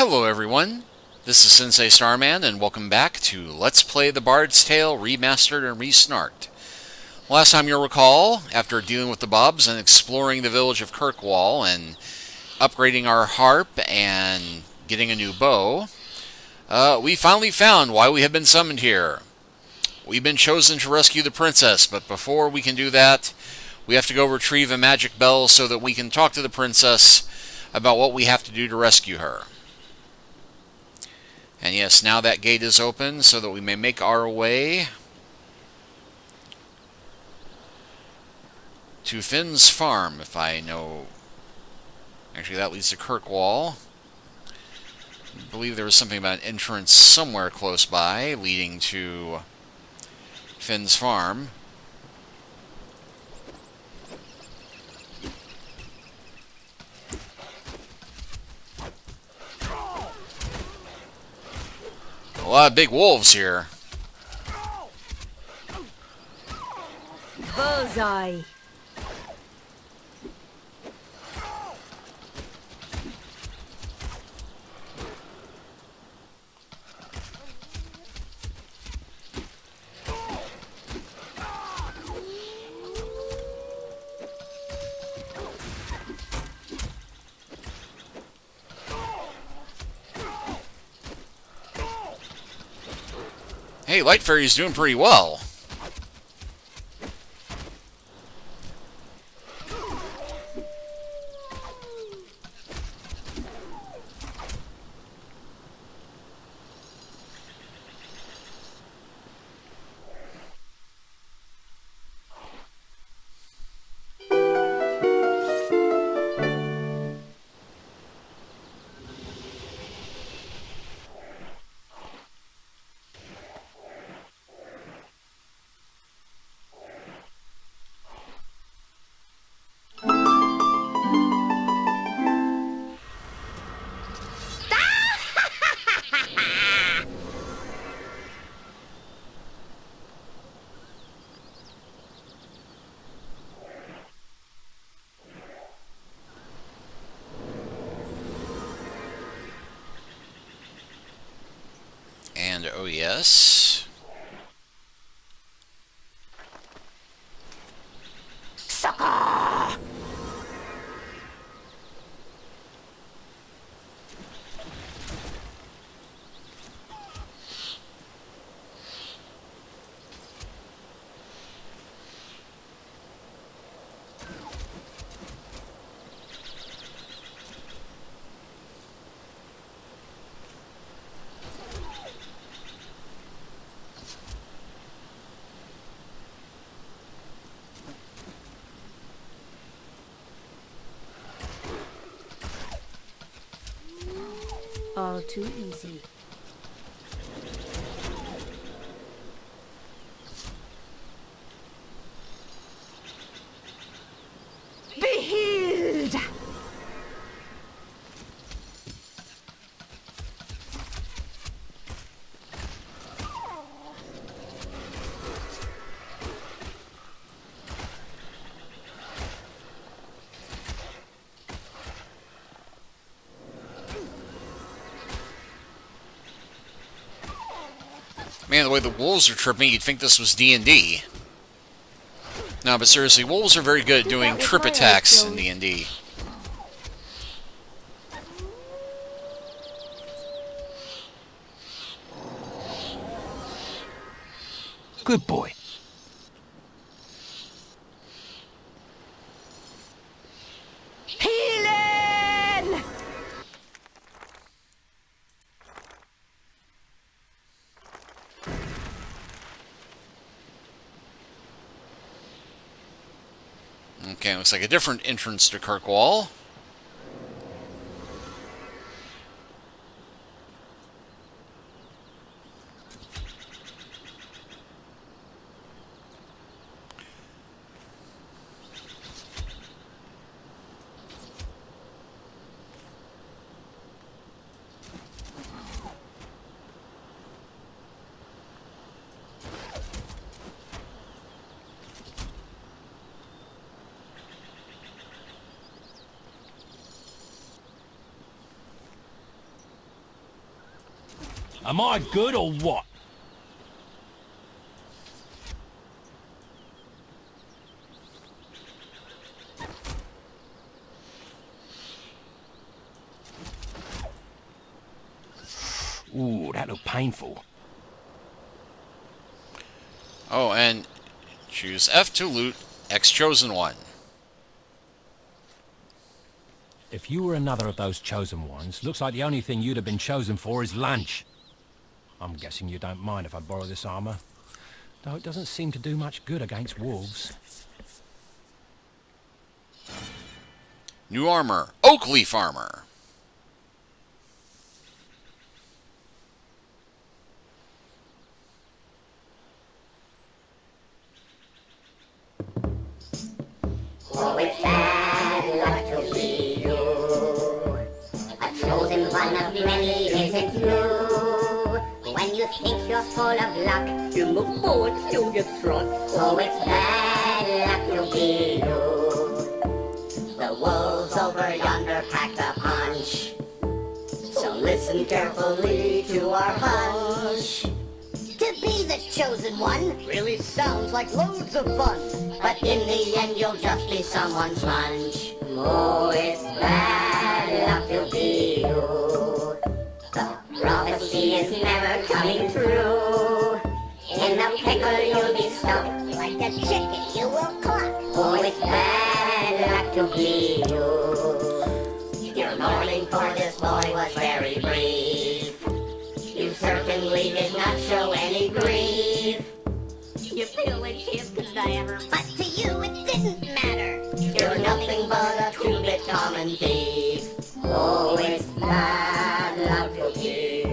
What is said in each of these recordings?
Hello everyone, this is Sensei Starman and welcome back to Let's Play The Bard's Tale Remastered and Resnarked. Last time you'll recall, after dealing with the Bobs and exploring the village of Kirkwall and upgrading our harp and getting a new bow, we finally found why we have been summoned here. We've been chosen to rescue the princess, but before we can do that, we have to go retrieve a magic bell so that we can talk to the princess about what we have to do to rescue her. And yes, now that gate is open so that we may make our way to Finn's farm, if I know. Actually, that leads to Kirkwall. I believe there was something about an entrance somewhere close by leading to Finn's farm. A lot of big wolves here. Bullseye. Hey, Light Fairy's doing pretty well. And oh yes. Sucker! All too easy. Be healed! Man, the way the wolves are tripping, you'd think this was D&D. No, but seriously, wolves are very good at doing trip attacks in D&D. Good boy. Healing! Okay, looks like a different entrance to Kirkwall. Am I good or what? Ooh, that looked painful. Oh, and choose F to loot X chosen one. If you were another of those chosen ones, looks like the only thing you'd have been chosen for is lunch. I'm guessing you don't mind if I borrow this armor, though it doesn't seem to do much good against wolves. New armor, oak leaf armor. Oh, it's bad luck to be you. A chosen one of many isn't you. When you think you're full of luck, you move forward, still get struck. Oh, it's bad luck to be you. The wolves over yonder pack the punch. So listen carefully to our hunch. To be the chosen one really sounds like loads of fun. But in the end you'll just be someone's lunch. Oh, it's bad luck to be you. The prophecy is never coming true. In the pickle you'll be stuck. Like a chicken you will cluck. Oh, it's bad luck to be you. Your mourning for this boy was very brief. You certainly did not show any grief. You feel like his cadaver, but to you it didn't matter. You're nothing but a two-bit common thief. Oh, it's bad luck to you.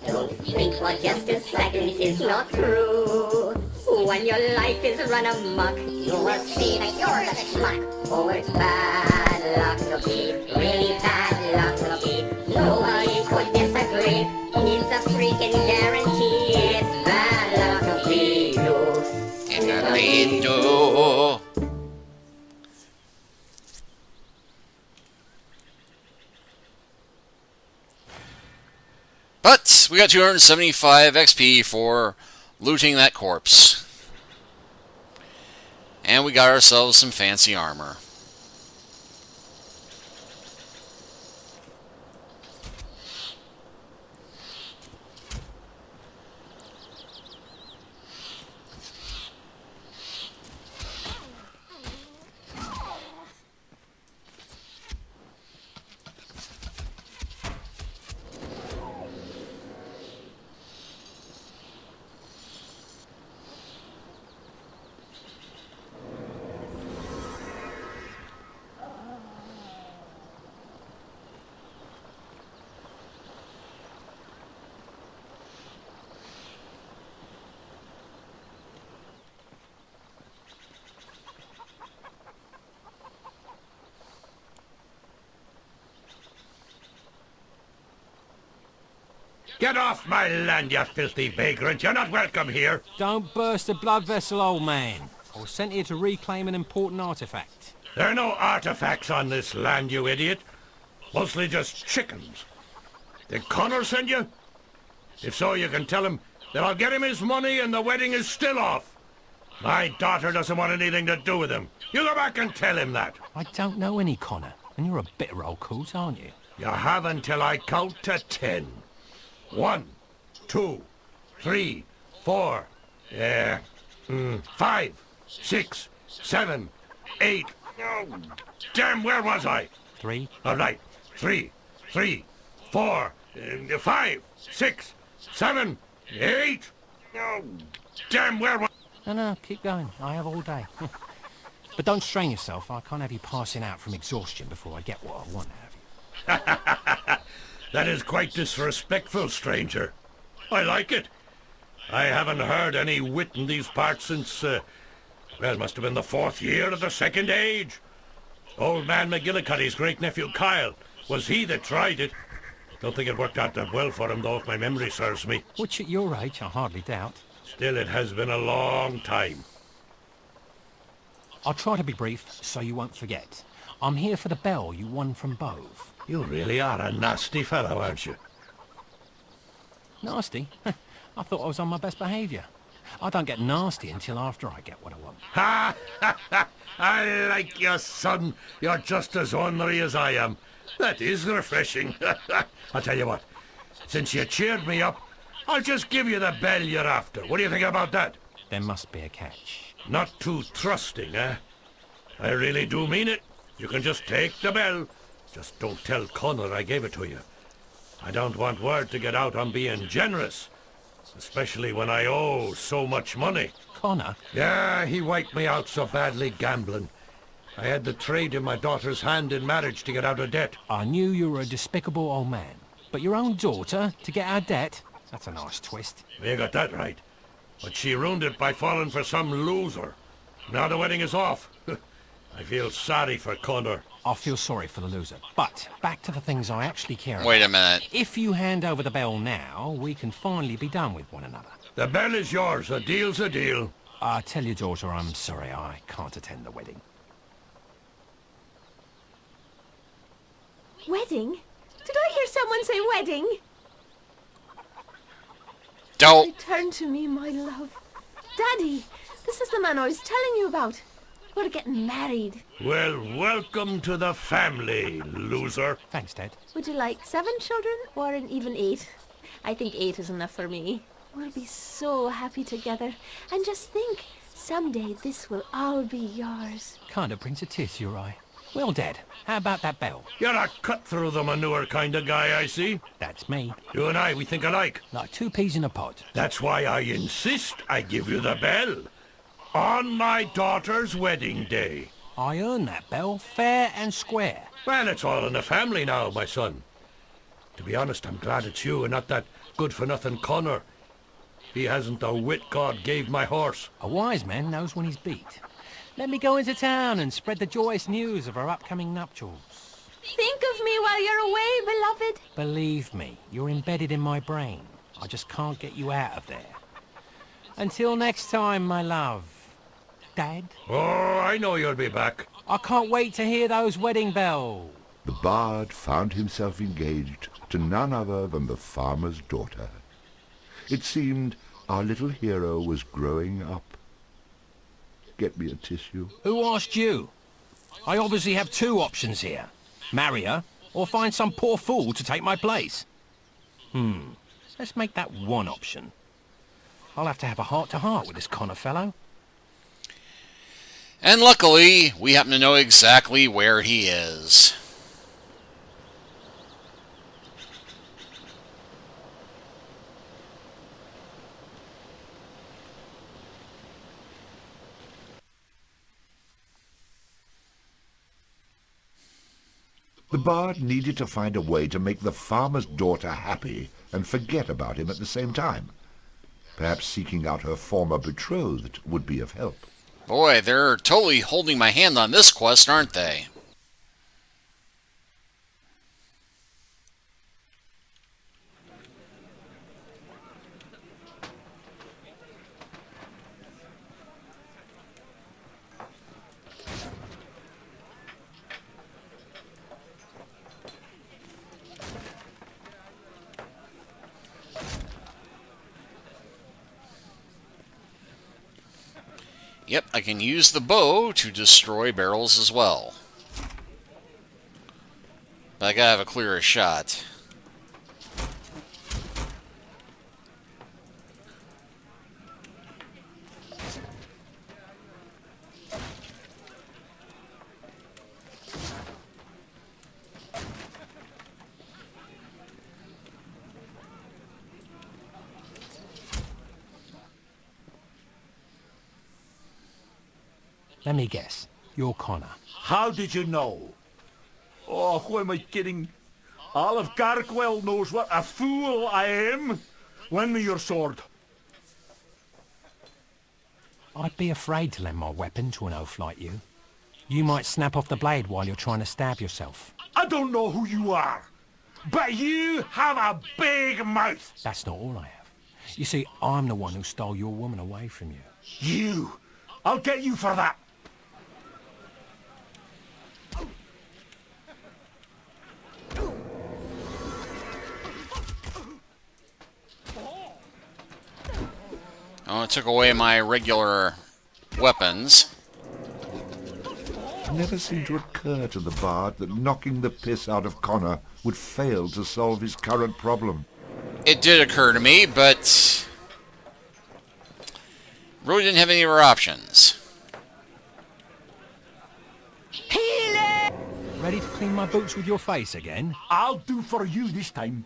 Don't think for just a second it's not true. When your life is run amok, you will see that you're the schmuck. Oh, it's bad luck to be, really bad luck to be. Nobody could disagree. It's a freaking guarantee. It's bad luck to be you. And do. But we got 275 XP for looting that corpse. And we got ourselves some fancy armor. Get off my land, you filthy vagrant! You're not welcome here! Don't burst a blood vessel, old man. I was sent here to reclaim an important artifact. There are no artifacts on this land, you idiot. Mostly just chickens. Did Connor send you? If so, you can tell him that I'll get him his money and the wedding is still off. My daughter doesn't want anything to do with him. You go back and tell him that. I don't know any Connor, and you're a bitter old coot, aren't you? You have until I count to 10. 1, 2, 3, 4, 5, 6, 7, 8. Oh, damn, where was I? 3. All right, 3, 4, 5, 6, 7, 8. Oh, damn, where was... No, keep going. I have all day. But don't strain yourself. I can't have you passing out from exhaustion before I get what I want out of you. That is quite disrespectful, stranger. I like it. I haven't heard any wit in these parts since, well, must have been the 4th year of the Second Age. Old man McGillicuddy's great-nephew Kyle. Was he that tried it? Don't think it worked out that well for him, though, if my memory serves me. Which at your age, I hardly doubt. Still, it has been a long time. I'll try to be brief, so you won't forget. I'm here for the bell you won from Bove. You really are a nasty fellow, aren't you? Nasty? I thought I was on my best behaviour. I don't get nasty until after I get what I want. Ha! Ha! Ha! I like you, son. You're just as ornery as I am. That is refreshing. I'll tell you what. Since you cheered me up, I'll just give you the bell you're after. What do you think about that? There must be a catch. Not too trusting, eh? I really do mean it. You can just take the bell. Just don't tell Connor I gave it to you. I don't want word to get out on being generous. Especially when I owe so much money. Connor? Yeah, he wiped me out so badly gambling. I had to trade in my daughter's hand in marriage to get out of debt. I knew you were a despicable old man. But your own daughter, to get out of debt? That's a nice twist. You got that right. But she ruined it by falling for some loser. Now the wedding is off. I feel sorry for Connor. I feel sorry for the loser. But back to the things I actually care about. Wait a minute. If you hand over the bell now, we can finally be done with one another. The bell is yours. A deal's a deal. Tell your daughter I'm sorry I can't attend the wedding. Wedding? Did I hear someone say wedding? Don't. Return to me, my love. Daddy, this is the man I was telling you about. We're getting married. Well, welcome to the family, loser. Thanks, Dad. Would you like 7 children or an even 8? I think 8 is enough for me. We'll be so happy together. And just think, someday this will all be yours. Kind of brings a tear to your eye. Well, Dad, how about that bell? You're a cut-through-the-manure kind of guy, I see. That's me. You and I, we think alike. Like 2 peas in a pod. That's why I insist I give you the bell. On my daughter's wedding day. I earned that bell fair and square. Well, it's all in the family now, my son. To be honest, I'm glad it's you and not that good-for-nothing Connor. He hasn't the wit God gave my horse. A wise man knows when he's beat. Let me go into town and spread the joyous news of our upcoming nuptials. Think of me while you're away, beloved. Believe me, you're embedded in my brain. I just can't get you out of there. Until next time, my love. Dad? Oh, I know you'll be back. I can't wait to hear those wedding bells. The bard found himself engaged to none other than the farmer's daughter. It seemed our little hero was growing up. Get me a tissue. Who asked you? I obviously have 2 options here. Marry her, or find some poor fool to take my place. Let's make that one option. I'll have to have a heart-to-heart with this Connor fellow. And luckily, we happen to know exactly where he is. The bard needed to find a way to make the farmer's daughter happy and forget about him at the same time. Perhaps seeking out her former betrothed would be of help. Boy, they're totally holding my hand on this quest, aren't they? Yep, I can use the bow to destroy barrels as well. But I gotta have a clearer shot. Let me guess. You're Connor. How did you know? Oh, who am I kidding? All of Garkwell knows what a fool I am. Lend me your sword. I'd be afraid to lend my weapon to an oaf like you. You might snap off the blade while you're trying to stab yourself. I don't know who you are, but you have a big mouth. That's not all I have. You see, I'm the one who stole your woman away from you. You. I'll get you for that. Oh, it took away my regular weapons. It never seemed to occur to the bard that knocking the piss out of Connor would fail to solve his current problem. It did occur to me, but really didn't have any other options. Ready to clean my boots with your face again? I'll do for you this time.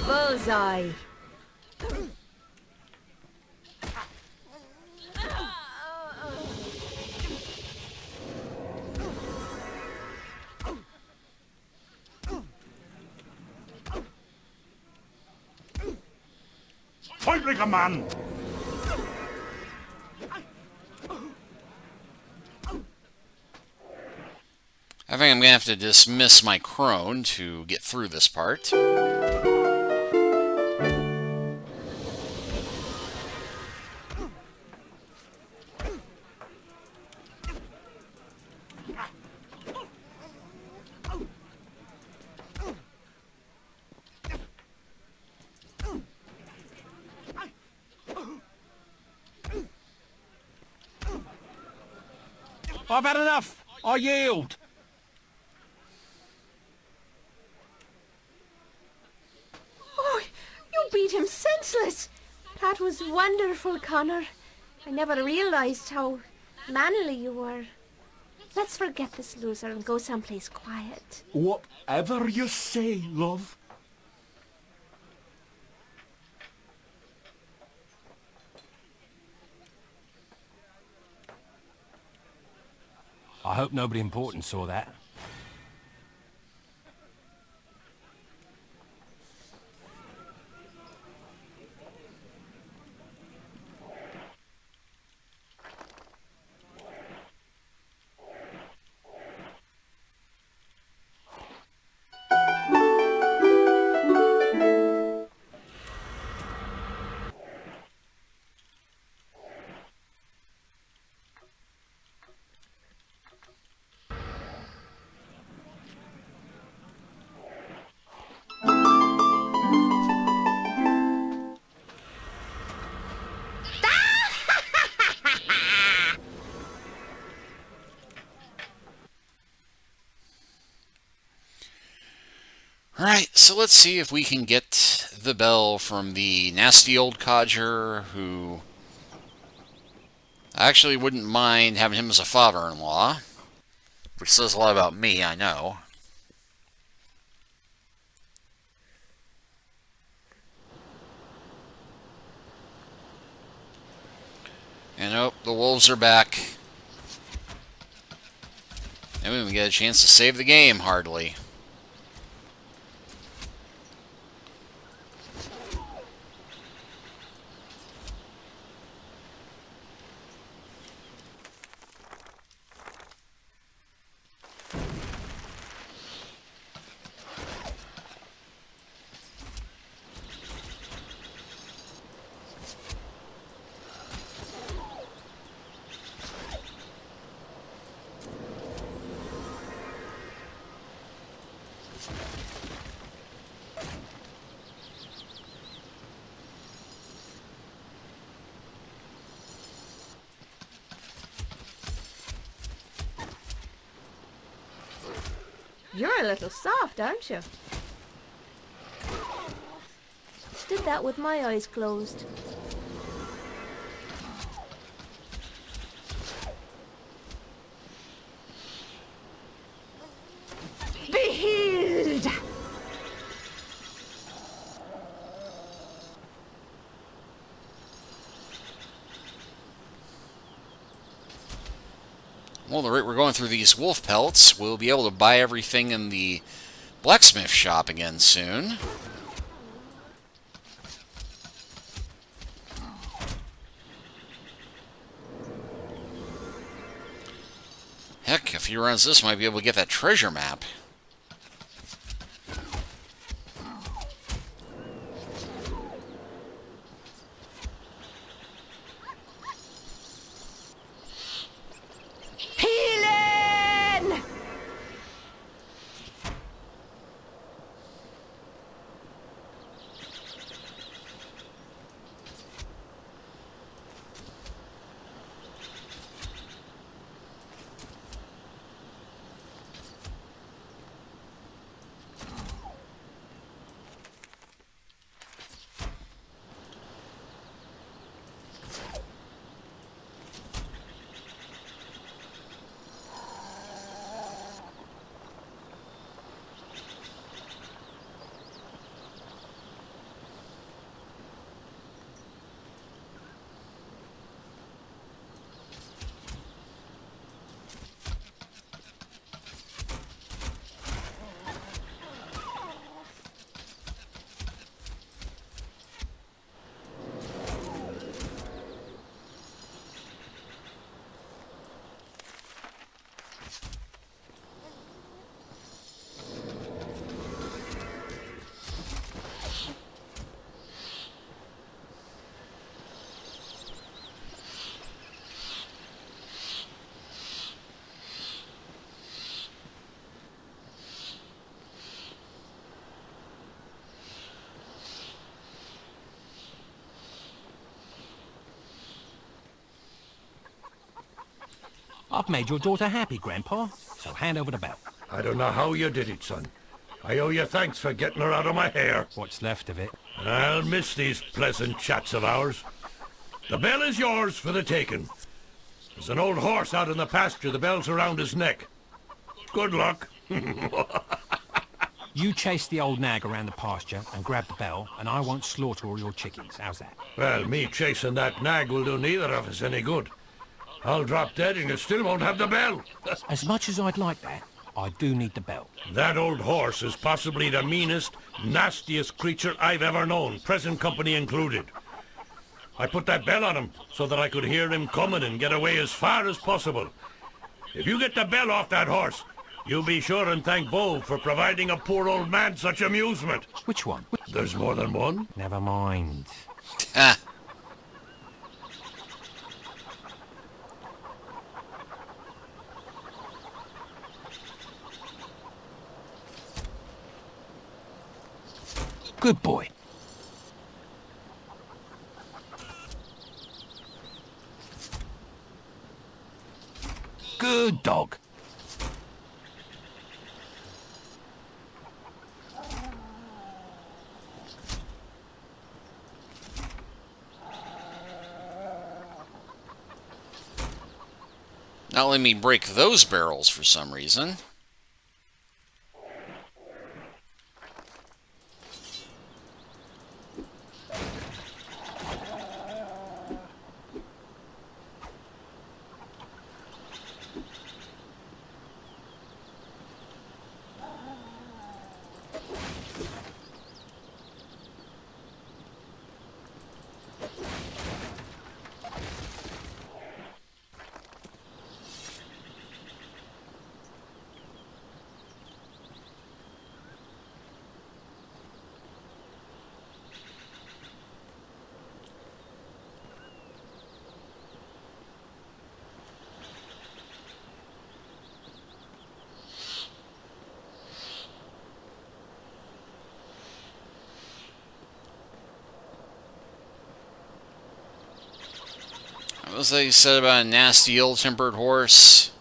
Bullseye. Fight like a man. I think I'm going to have to dismiss my crone to get through this part. I've had enough. I yield. Oh, you beat him senseless. That was wonderful, Connor. I never realized how manly you were. Let's forget this loser and go someplace quiet. Whatever you say, love. I hope nobody important saw that. Alright, so let's see if we can get the bell from the nasty old codger who... I actually wouldn't mind having him as a father-in-law, which says a lot about me, I know. And oh, the wolves are back. And we didn't even get a chance to save the game, hardly. You're a little soft, aren't you? Did that with my eyes closed. Be healed! Well, the rate we're going through these wolf pelts, we'll be able to buy everything in the blacksmith shop again soon. Heck, if he runs this, might be able to get that treasure map. I've made your daughter happy, Grandpa, so hand over the bell. I don't know how you did it, son. I owe you thanks for getting her out of my hair. What's left of it. I'll miss these pleasant chats of ours. The bell is yours for the taking. There's an old horse out in the pasture. The bell's around his neck. Good luck. You chase the old nag around the pasture and grab the bell, and I won't slaughter all your chickens. How's that? Well, me chasing that nag will do neither of us any good. I'll drop dead and you still won't have the bell. As much as I'd like that, I do need the bell. That old horse is possibly the meanest, nastiest creature I've ever known, present company included. I put that bell on him so that I could hear him coming and get away as far as possible. If you get the bell off that horse, you'll be sure and thank Bo for providing a poor old man such amusement. Which one? There's more than one. Never mind. Ah. Good boy. Good dog. Not letting me break those barrels for some reason. What was that you said about a nasty, ill-tempered horse?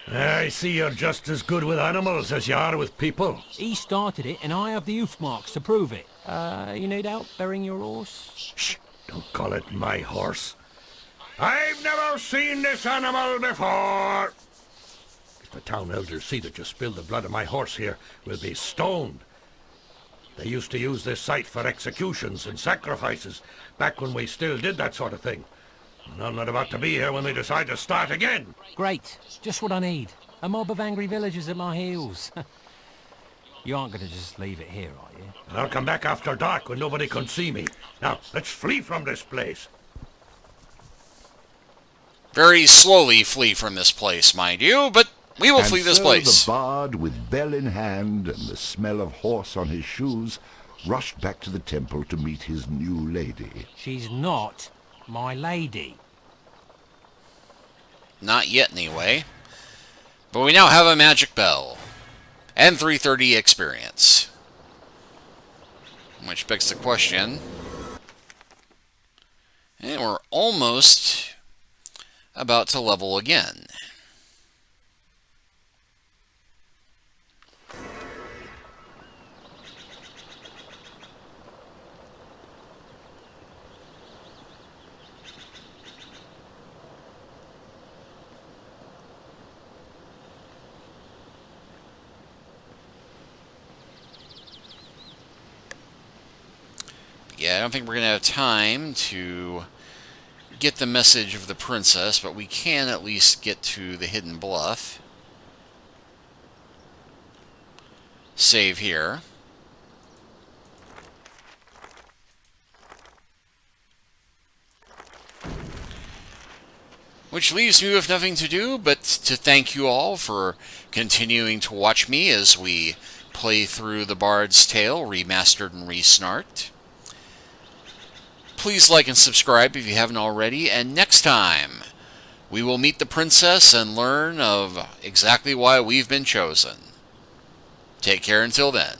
I see you're just as good with animals as you are with people. He started it, and I have the hoof marks to prove it. You need help burying your horse? Shh, don't call it my horse. I've never seen this animal before. If the town elders see that you spilled the blood of my horse here, we'll be stoned. They used to use this site for executions and sacrifices, back when we still did that sort of thing. And I'm not about to be here when they decide to start again. Great. Just what I need. A mob of angry villagers at my heels. You aren't going to just leave it here, are you? I'll come back after dark when nobody can see me. Now, let's flee from this place. Very slowly flee from this place, mind you, but we will flee this place. The bard, with bell in hand and the smell of horse on his shoes, rushed back to the temple to meet his new lady. She's not my lady. Not yet, anyway. But we now have a magic bell. And 330 experience. Which begs the question. And we're almost about to level again. Okay, I don't think we're going to have time to get the message of the princess, but we can at least get to the hidden bluff. Save here. Which leaves me with nothing to do but to thank you all for continuing to watch me as we play through The Bard's Tale Remastered and Resnarked. Please like and subscribe if you haven't already, and next time we will meet the princess and learn of exactly why we've been chosen. Take care until then.